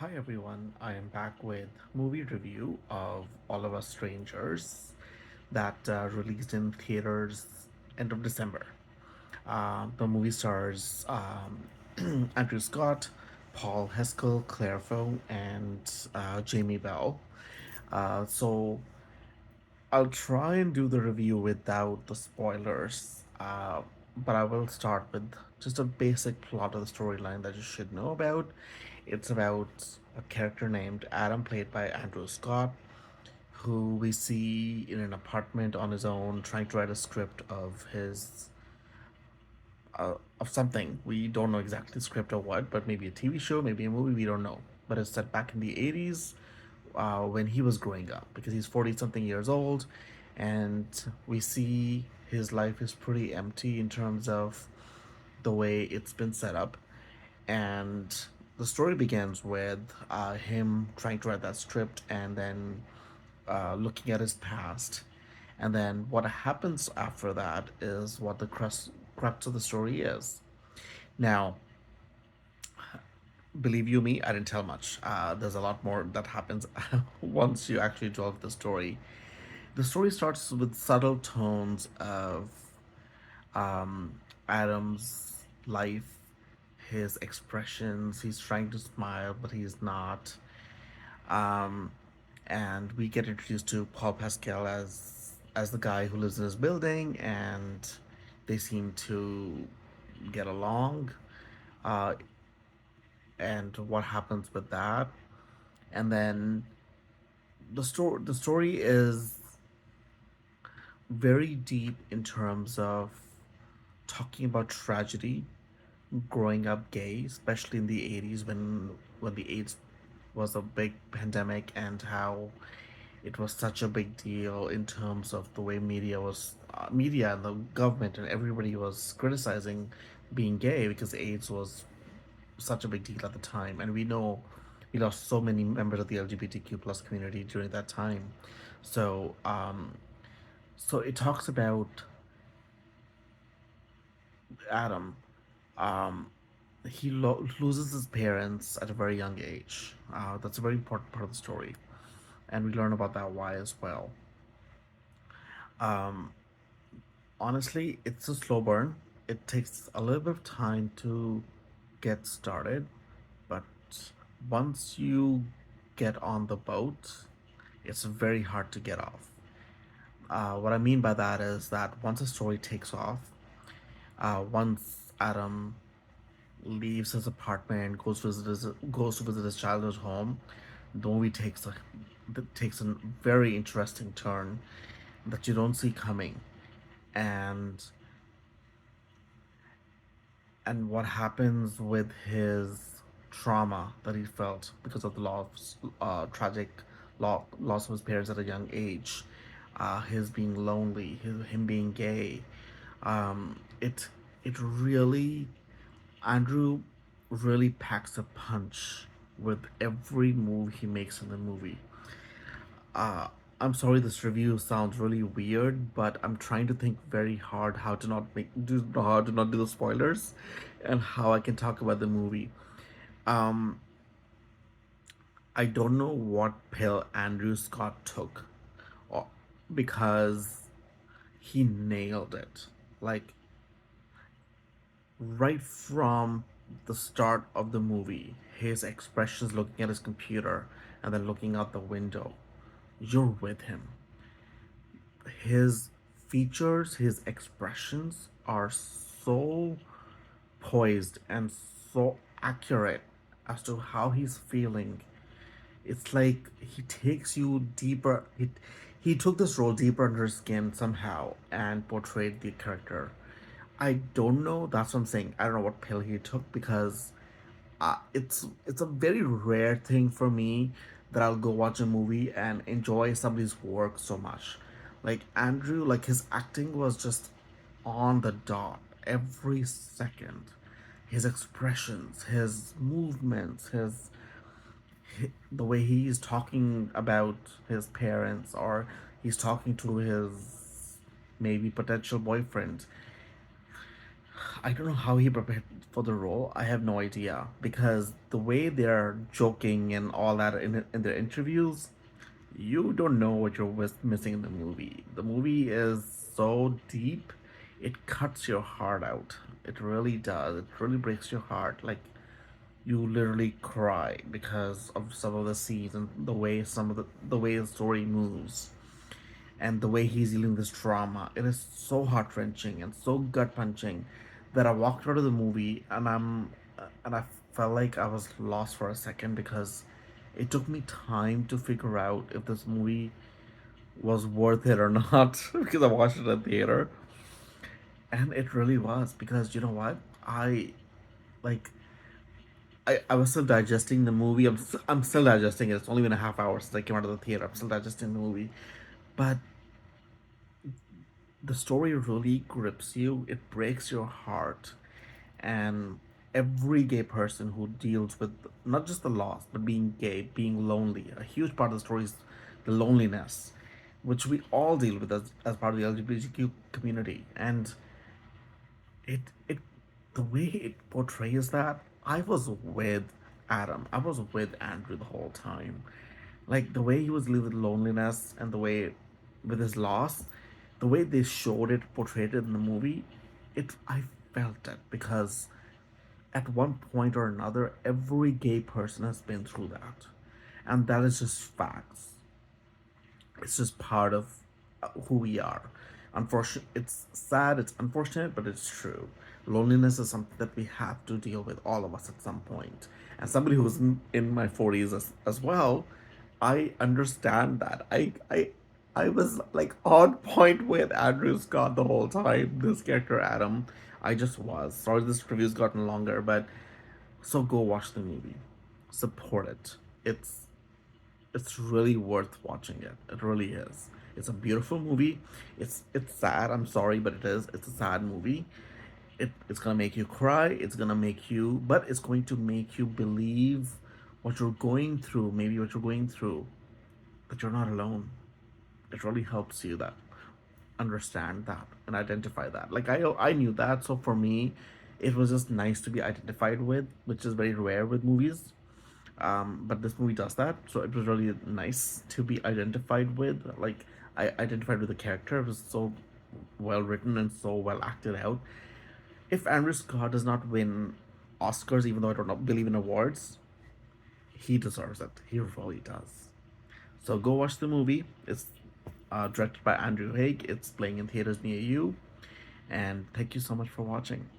Hi everyone, I am back with movie review of All of Us Strangers that released in theaters end of December. The movie stars Andrew Scott, Paul Heskell, Claire Foe, and Jamie Bell. So I'll try and do the review without the spoilers, but I will start with just a basic plot of the storyline that you should know about. It's about a character named Adam, played by Andrew Scott, who we see in an apartment on his own, trying to write a script of his of something. We don't know exactly the script or what, but maybe a TV show, maybe a movie. We don't know. But it's set back in the '80s, when he was growing up, because he's 40 something years old, and we see his life is pretty empty in terms of the way it's been set up. And the story begins with him trying to write that script and then looking at his past. And then what happens after that is what the crux of the story is. Now, believe you me, I didn't tell much. There's a lot more that happens once you actually delve the story. The story starts with subtle tones of um, Adam's life, his expressions. He's trying to smile, but he's not. Um, and we get introduced to Paul Pascal as the guy who lives in his building, and they seem to get along. Uh, and what happens with that? And then the story is very deep in terms of talking about tragedy, growing up gay, especially in the '80s when the AIDS was a big pandemic, and how it was such a big deal in terms of the way media and the government and everybody was criticizing being gay because AIDS was such a big deal at the time, and we know we lost so many members of the LGBTQ plus community during that time. So so it talks about Adam. Um, he loses his parents at a very young age. That's a very important part of the story, and we learn about that why as well. Um, Honestly, it's a slow burn. It takes a little bit of time to get started, but once you get on the boat, it's very hard to get off. What I mean by that is that once a story takes off, once Adam leaves his apartment, goes to visit his childhood home, the movie takes a very interesting turn that you don't see coming, and what happens with his trauma that he felt because of the tragic loss of his parents at a young age, his being lonely, him being gay. It really Andrew really packs a punch with every move he makes in the movie. Uh, I'm sorry this review sounds really weird, but I'm trying to think very hard how to not do the spoilers, and how I can talk about the movie. Um, I don't know what pill Andrew Scott took, or, because he nailed it. Like right from the start of the movie, his expressions looking at his computer and then looking out the window, you're with him. His features, his expressions are so poised and so accurate as to how he's feeling. It's like he takes you deeper. He took this role deeper under his skin somehow and portrayed the character. I don't know. That's what I'm saying. I don't know what pill he took, because it's a very rare thing for me that I'll go watch a movie and enjoy somebody's work so much. Like Andrew, like his acting was just on the dot every second. His expressions, his movements, the way he's talking about his parents, or he's talking to his maybe potential boyfriend. I don't know how he prepared for the role. I have no idea because the way they're joking and all that in their interviews, you don't know what you're missing in the movie. The movie is so deep, it cuts your heart out. It really does. It really breaks your heart. Like you literally cry because of some of the scenes and the way the way the story moves and the way he's dealing with this drama. It is so heart wrenching and so gut punching that I walked out of the movie and I felt like I was lost for a second because it took me time to figure out if this movie was worth it or not because I watched it in theater and it really was because you know what like I was still digesting the movie. I'm still digesting it. It's only been a half hour since I came out of the theater. I'm still digesting the movie, but the story really grips you. It breaks your heart, and every gay person who deals with not just the loss but being gay, being lonely. A huge part of the story is the loneliness, which we all deal with as part of the LGBTQ community, and it the way it portrays that. I was with Adam. I was with Andrew the whole time. Like the way he was living with loneliness and the way with his loss, the way they showed it, portrayed it in the movie, it I felt it because at one point or another, every gay person has been through that, and that is just facts. It's just part of who we are. Unfortunate, it's sad, it's unfortunate, but it's true. Loneliness is something that we have to deal with, all of us, at some point. And somebody who's in my 40s as well, I understand that. I was like on point with Andrew Scott the whole time. This character Adam, I just was. Sorry, this review's gotten longer, but so go watch the movie, support it. It's really worth watching it. It really is. It's a beautiful movie. It's sad. I'm sorry, but it is. It's a sad movie. It's gonna make you cry. It's gonna make you, but it's going to make you believe what you're going through. Maybe what you're going through, that you're not alone. It really helps you that understand that and identify that. Like I knew that, so for me, it was just nice to be identified with, which is very rare with movies. But this movie does that, so it was really nice to be identified with. Like I identified with the character. It was so well written and so well acted out. If Andrew Scott does not win Oscars, even though I don't believe in awards, he deserves it. He really does. So go watch the movie. It's directed by Andrew Haig. It's playing in theaters near you. And thank you so much for watching.